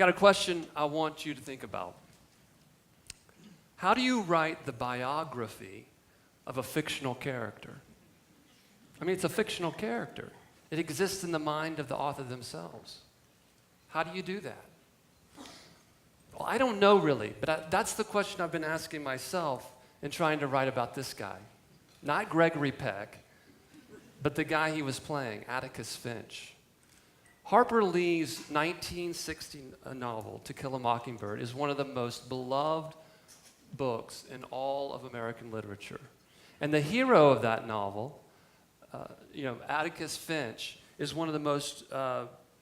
got a question I want you to think about. How do you write the biography of a fictional character? I mean, it's a fictional character. It exists in the mind of the author themselves. How do you do that? Well, I don't know really, but that's the question I've been asking myself in trying to write about this guy. Not Gregory Peck, but the guy he was playing, Atticus Finch. Harper Lee's 1960 novel, To Kill a Mockingbird, is one of the most beloved books in all of American literature. And the hero of that novel, Atticus Finch, is one of the most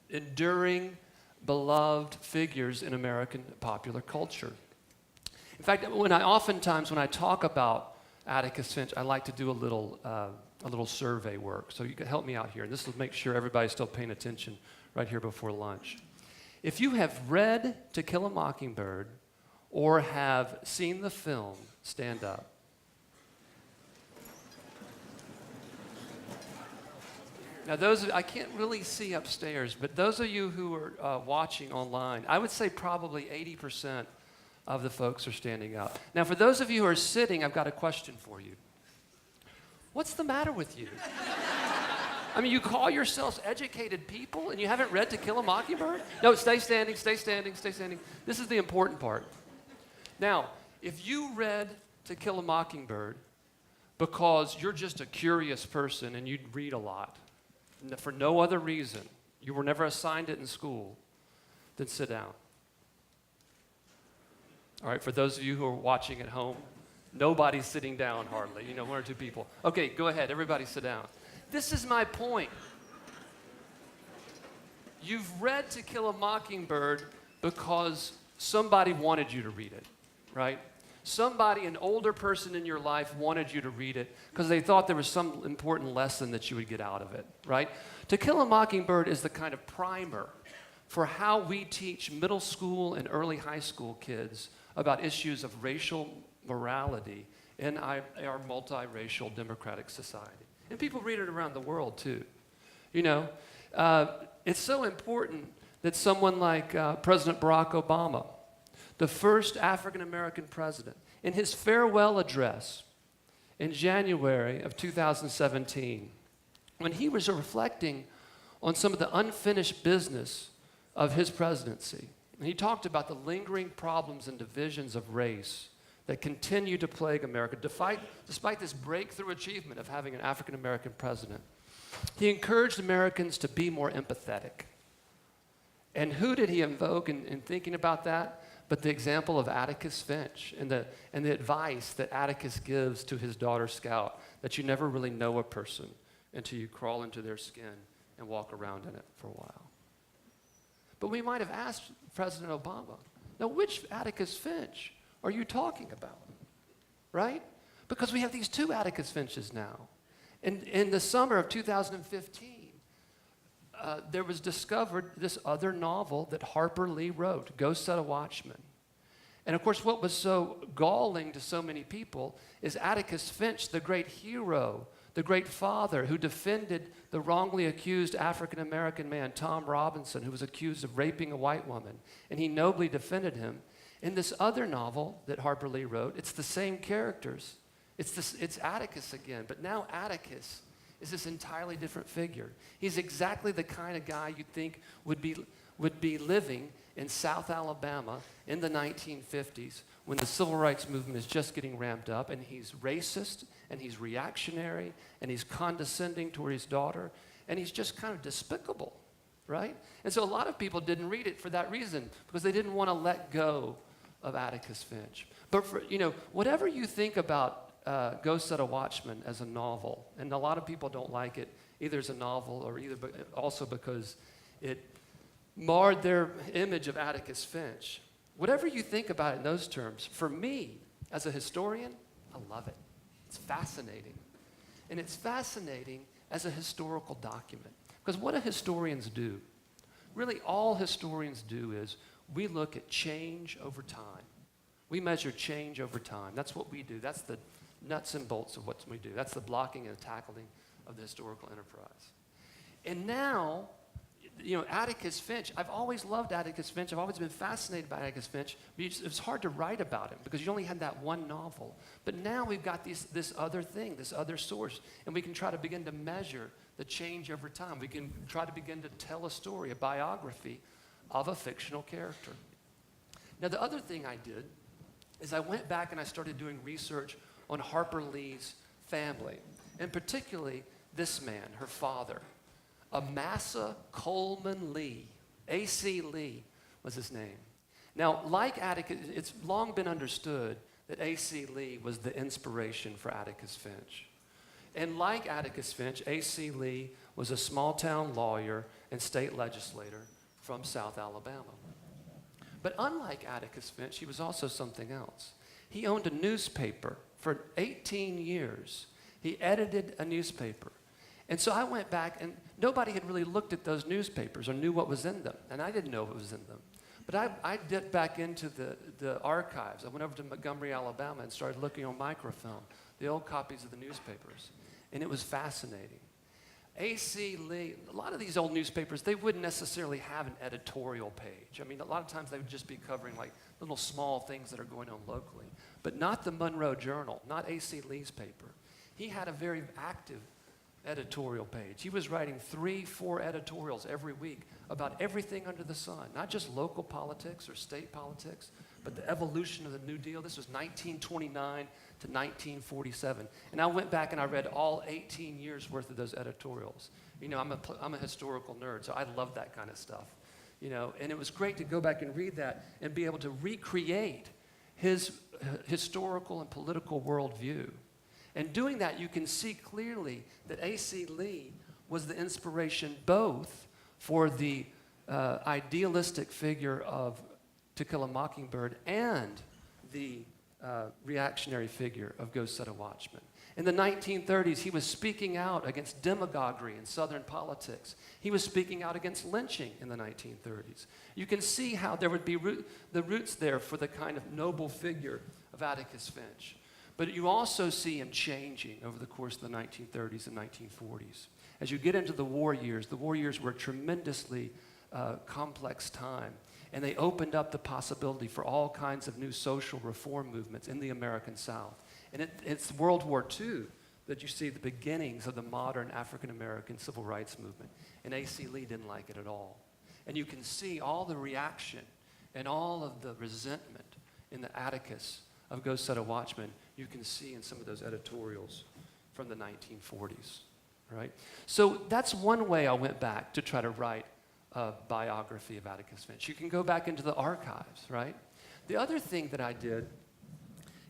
enduring, beloved figures in American popular culture. In fact, oftentimes when I talk about Atticus Finch, I like to do a little survey work. So you can help me out here. And this will make sure everybody's still paying attention right here before lunch. If you have read To Kill a Mockingbird or have seen the film, stand up. Now, I can't really see upstairs, but those of you who are watching online, I would say probably 80% of the folks are standing up. Now, for those of you who are sitting, I've got a question for you. What's the matter with you? I mean, you call yourselves educated people and you haven't read To Kill a Mockingbird? No, stay standing, stay standing, stay standing. This is the important part. Now, if you read To Kill a Mockingbird because you're just a curious person and you read a lot, for no other reason, you were never assigned it in school, then sit down. All right, for those of you who are watching at home, nobody's sitting down hardly, one or two people. Okay, go ahead, everybody sit down. This is my point. You've read To Kill a Mockingbird because somebody wanted you to read it, right? Somebody, an older person in your life, wanted you to read it because they thought there was some important lesson that you would get out of it, right? To Kill a Mockingbird is the kind of primer for how we teach middle school and early high school kids about issues of racial morality in our multiracial democratic society. And people read it around the world, too. It's so important that someone like President Barack Obama, the first African-American president, in his farewell address in January of 2017, when he was reflecting on some of the unfinished business of his presidency, and he talked about the lingering problems and divisions of race that continue to plague America, despite this breakthrough achievement of having an African-American president. He encouraged Americans to be more empathetic. And who did he invoke in thinking about that? But the example of Atticus Finch and the advice that Atticus gives to his daughter Scout, that you never really know a person until you crawl into their skin and walk around in it for a while. But we might have asked President Obama, now which Atticus Finch are you talking about, right? Because we have these two Atticus Finches now. And in the summer of 2015, there was discovered this other novel that Harper Lee wrote, Go Set a Watchman. And of course, what was so galling to so many people is Atticus Finch, the great hero, the great father who defended the wrongly accused African-American man, Tom Robinson, who was accused of raping a white woman. And he nobly defended him. In this other novel that Harper Lee wrote, it's the same characters. It's Atticus again, but now Atticus is this entirely different figure. He's exactly the kind of guy you'd think would be living in South Alabama in the 1950s when the civil rights movement is just getting ramped up, and he's racist, and he's reactionary, and he's condescending toward his daughter, and he's just kind of despicable, right? And so a lot of people didn't read it for that reason, because they didn't want to let go of Atticus Finch. But whatever you think about Go Set a Watchman as a novel, and a lot of people don't like it either as a novel or also because it marred their image of Atticus Finch. Whatever you think about it in those terms, for me, as a historian, I love it. It's fascinating. And it's fascinating as a historical document. Because what do historians do? Really, all historians do is we look at change over time. We measure change over time. That's what we do. That's the nuts and bolts of what we do. That's the blocking and tackling of the historical enterprise. And now, Atticus Finch, I've always loved Atticus Finch. I've always been fascinated by Atticus Finch. But it's hard to write about him because you only had that one novel. But now we've got this other thing, this other source, and we can try to begin to measure the change over time. We can try to begin to tell a story, a biography of a fictional character. Now, the other thing I did is I went back and I started doing research on Harper Lee's family, and particularly this man, her father. Amasa Coleman Lee, A.C. Lee was his name. Now, like Atticus, it's long been understood that A.C. Lee was the inspiration for Atticus Finch. And like Atticus Finch, A.C. Lee was a small-town lawyer and state legislator from South Alabama. But unlike Atticus Finch, he was also something else. He owned a newspaper for 18 years. He edited a newspaper. And so I went back, and nobody had really looked at those newspapers or knew what was in them, and I didn't know what was in them. But I dipped back into the archives. I went over to Montgomery, Alabama, and started looking on microfilm, the old copies of the newspapers, and it was fascinating. A.C. Lee, a lot of these old newspapers, they wouldn't necessarily have an editorial page. I mean, a lot of times they would just be covering like little small things that are going on locally, but not the Monroe Journal, not A.C. Lee's paper. He had a very active editorial page. He was writing 3-4 editorials every week about everything under the sun, not just local politics or state politics, but the evolution of the New Deal. This was 1929 to 1947. And I went back and I read all 18 years worth of those editorials. I'm a historical nerd, so I love that kind of stuff. And it was great to go back and read that and be able to recreate his historical and political worldview. And doing that, you can see clearly that A.C. Lee was the inspiration both for the idealistic figure of To Kill a Mockingbird and the reactionary figure of Go Set a Watchman. In the 1930s, he was speaking out against demagoguery in Southern politics. He was speaking out against lynching in the 1930s. You can see how there would be the roots there for the kind of noble figure of Atticus Finch. But you also see him changing over the course of the 1930s and 1940s. As you get into the war years were a tremendously complex time. And they opened up the possibility for all kinds of new social reform movements in the American South. And it's World War II that you see the beginnings of the modern African-American civil rights movement. And A.C. Lee didn't like it at all. And you can see all the reaction and all of the resentment in the Atticus of Go Set a Watchman, you can see in some of those editorials from the 1940s, right? So that's one way I went back to try to write a biography of Atticus Finch. You can go back into the archives, right? The other thing that I did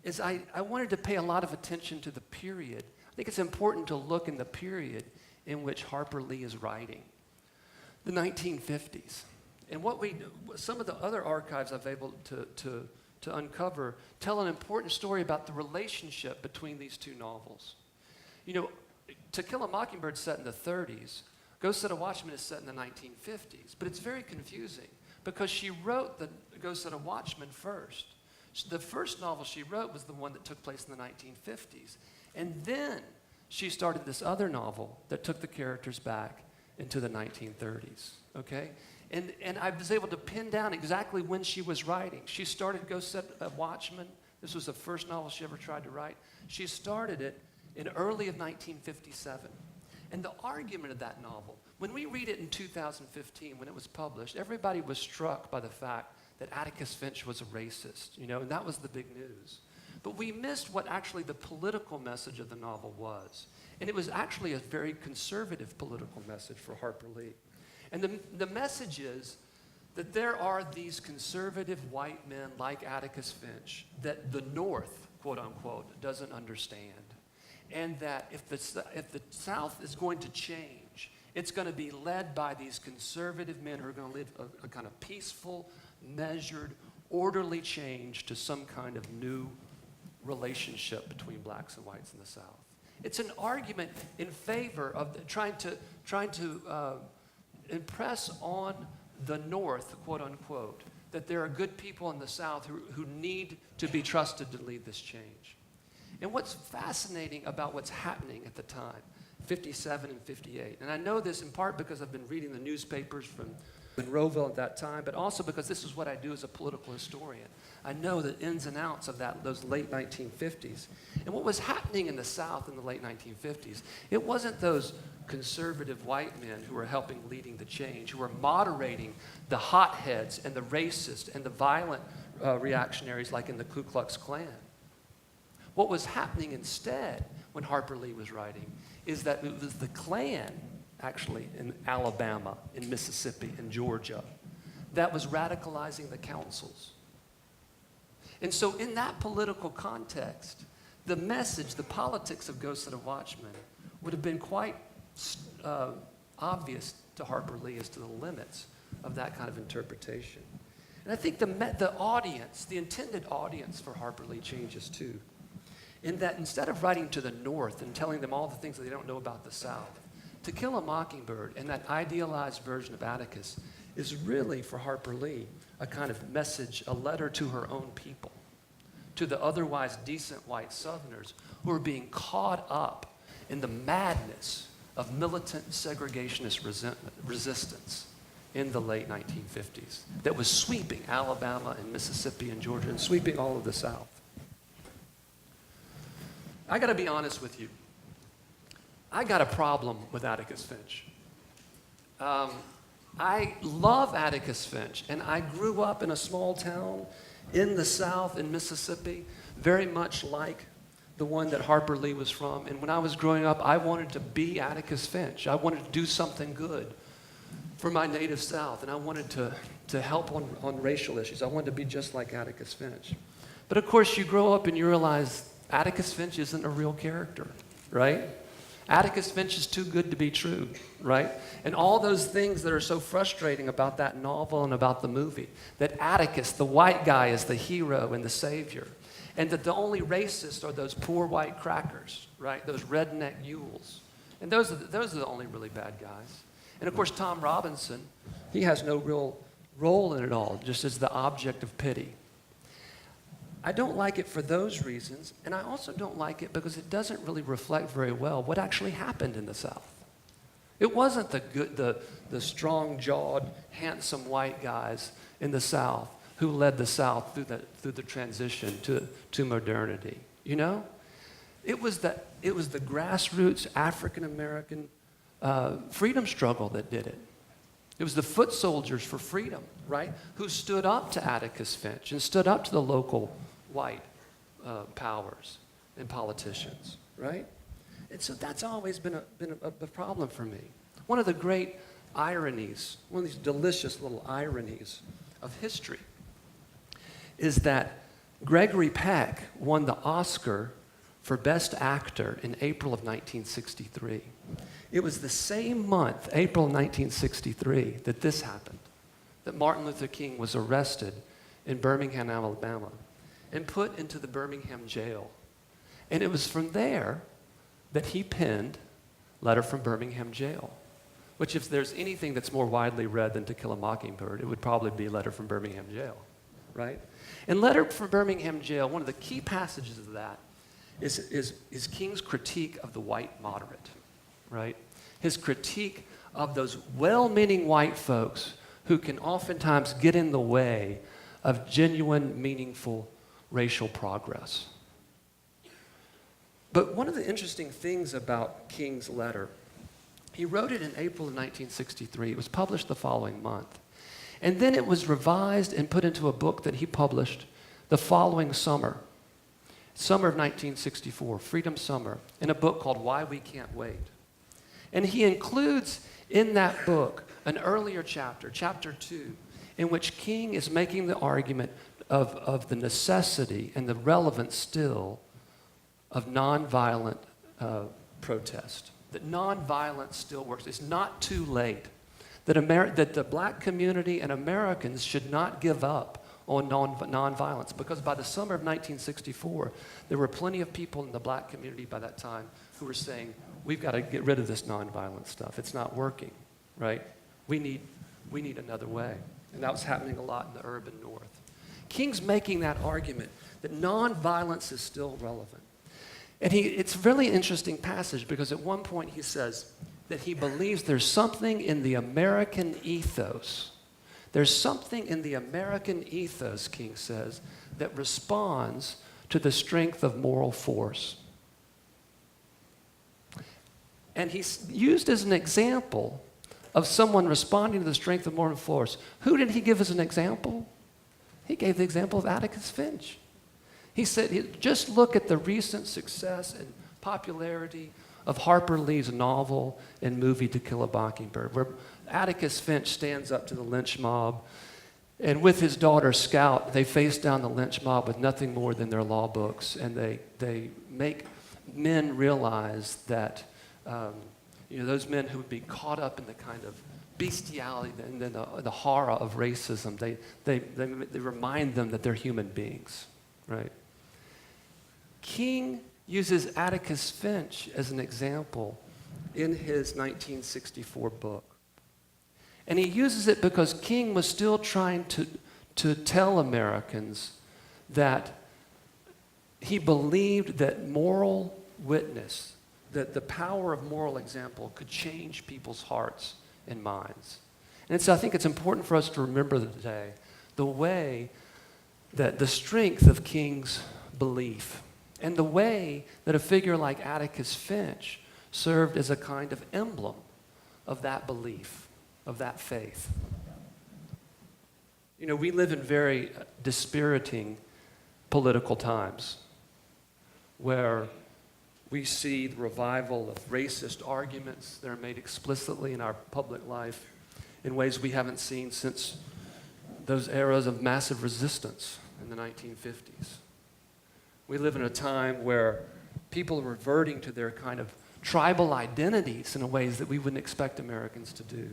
is I wanted to pay a lot of attention to the period. I think it's important to look in the period in which Harper Lee is writing, the 1950s. And some of the other archives I've been able to uncover tell an important story about the relationship between these two novels. To Kill a Mockingbird is set in the 30s. Go Set a Watchman is set in the 1950s. But it's very confusing because she wrote the Go Set a Watchman first. The first novel she wrote was the one that took place in the 1950s. And then she started this other novel that took the characters back into the 1930s, okay? And I was able to pin down exactly when she was writing. She started Go Set a Watchman. This was the first novel she ever tried to write. She started it in early of 1957. And the argument of that novel, when we read it in 2015, when it was published, everybody was struck by the fact that Atticus Finch was a racist, and that was the big news. But we missed what actually the political message of the novel was. And it was actually a very conservative political message for Harper Lee. And the message is that there are these conservative white men like Atticus Finch that the North, quote unquote, doesn't understand. And that if the South is going to change, it's going to be led by these conservative men who are going to live a kind of peaceful, measured, orderly change to some kind of new relationship between blacks and whites in the South. It's an argument in favor of trying to impress on the North, quote unquote, that there are good people in the South who need to be trusted to lead this change. And what's fascinating about what's happening at the time 57 and 58. And I know this in part because I've been reading the newspapers from Monroeville at that time, but also because this is what I do as a political historian. I know the ins and outs of those late 1950s. And what was happening in the South in the late 1950s, it wasn't those conservative white men who were leading the change, who were moderating the hotheads and the racists and the violent reactionaries like in the Ku Klux Klan. What was happening instead when Harper Lee was writing is that it was the Klan, actually, in Alabama, in Mississippi, in Georgia, that was radicalizing the councils. And so in that political context, the message, the politics of Ghost of the Watchman would have been quite obvious to Harper Lee as to the limits of that kind of interpretation. And I think the audience, the intended audience for Harper Lee changes too. In that instead of writing to the North and telling them all the things that they don't know about the South, To Kill a Mockingbird and that idealized version of Atticus is really, for Harper Lee, a kind of message, a letter to her own people, to the otherwise decent white Southerners who are being caught up in the madness of militant segregationist resistance in the late 1950s that was sweeping Alabama and Mississippi and Georgia and sweeping all of the South. I got to be honest with you. I got a problem with Atticus Finch. I love Atticus Finch, and I grew up in a small town in the South in Mississippi, very much like the one that Harper Lee was from. And when I was growing up, I wanted to be Atticus Finch. I wanted to do something good for my native South, and I wanted to help on racial issues. I wanted to be just like Atticus Finch. But of course, you grow up and you realize Atticus Finch isn't a real character, right? Atticus Finch is too good to be true, right? And all those things that are so frustrating about that novel and about the movie, that Atticus, the white guy, is the hero and the savior, and that the only racists are those poor white crackers, right? Those redneck mules. And those are the only really bad guys. And of course, Tom Robinson, he has no real role in it all, just as the object of pity. I don't like it for those reasons, and I also don't like it because it doesn't really reflect very well what actually happened in the South. It wasn't the strong-jawed, handsome white guys in the South who led the South through the transition to modernity. You know, it was the grassroots African-American freedom struggle that did it. It was the foot soldiers for freedom, right, who stood up to Atticus Finch and stood up to the local white powers and politicians, right? And so that's always been a problem for me. One of the great ironies, one of these delicious little ironies of history is that Gregory Peck won the Oscar for Best Actor in April of 1963. It was the same month, April 1963, that this happened, that Martin Luther King was arrested in Birmingham, Alabama, and put into the Birmingham jail. And it was from there that he penned Letter from Birmingham Jail, which if there's anything that's more widely read than To Kill a Mockingbird, it would probably be Letter from Birmingham Jail, right? And Letter from Birmingham Jail, one of the key passages of that is King's critique of the white moderate, right? His critique of those well-meaning white folks who can oftentimes get in the way of genuine, meaningful racial progress. But one of the interesting things about King's letter, he wrote it in April of 1963. It was published the following month. And then it was revised and put into a book that he published the following summer of 1964, Freedom Summer, in a book called Why We Can't Wait. And he includes in that book an earlier chapter, chapter 2, in which King is making the argument of the necessity and the relevance still of nonviolent protest. That nonviolence still works. It's not too late. That the black community and Americans should not give up on nonviolence, because by the summer of 1964, there were plenty of people in the black community by that time who were saying, we've got to get rid of this nonviolent stuff. It's not working, right? We need another way. And that was happening a lot in the urban North. King's making that argument that nonviolence is still relevant. And it's a really interesting passage because at one point he says that he believes there's something in the American ethos. There's something in the American ethos, King says, that responds to the strength of moral force. And he's used as an example of someone responding to the strength of moral force. Who did he give as an example? He gave the example of Atticus Finch. He said, just look at the recent success and popularity of Harper Lee's novel and movie To Kill a Mockingbird, where Atticus Finch stands up to the lynch mob, and with his daughter Scout, they face down the lynch mob with nothing more than their law books, and they make men realize that those men who would be caught up in the kind of bestiality and then the horror of racism, they remind them that they're human beings, right? King uses Atticus Finch as an example in his 1964 book. And he uses it because King was still trying to tell Americans that he believed that moral witness, that the power of moral example could change people's hearts and minds. And I think it's important for us to remember today the way that the strength of King's belief and the way that a figure like Atticus Finch served as a kind of emblem of that belief, of that faith. We live in very dispiriting political times where we see the revival of racist arguments that are made explicitly in our public life in ways we haven't seen since those eras of massive resistance in the 1950s. We live in a time where people are reverting to their kind of tribal identities in ways that we wouldn't expect Americans to do.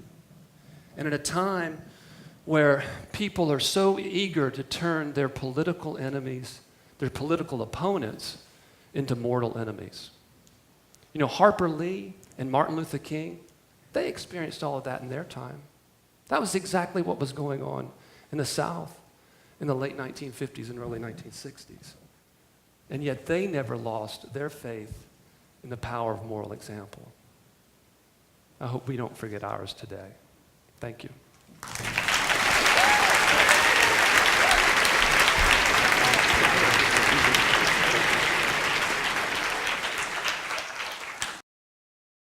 And at a time where people are so eager to turn their political enemies, their political opponents, into mortal enemies. Harper Lee and Martin Luther King, they experienced all of that in their time. That was exactly what was going on in the South in the late 1950s and early 1960s. And yet they never lost their faith in the power of moral example. I hope we don't forget ours today. Thank you.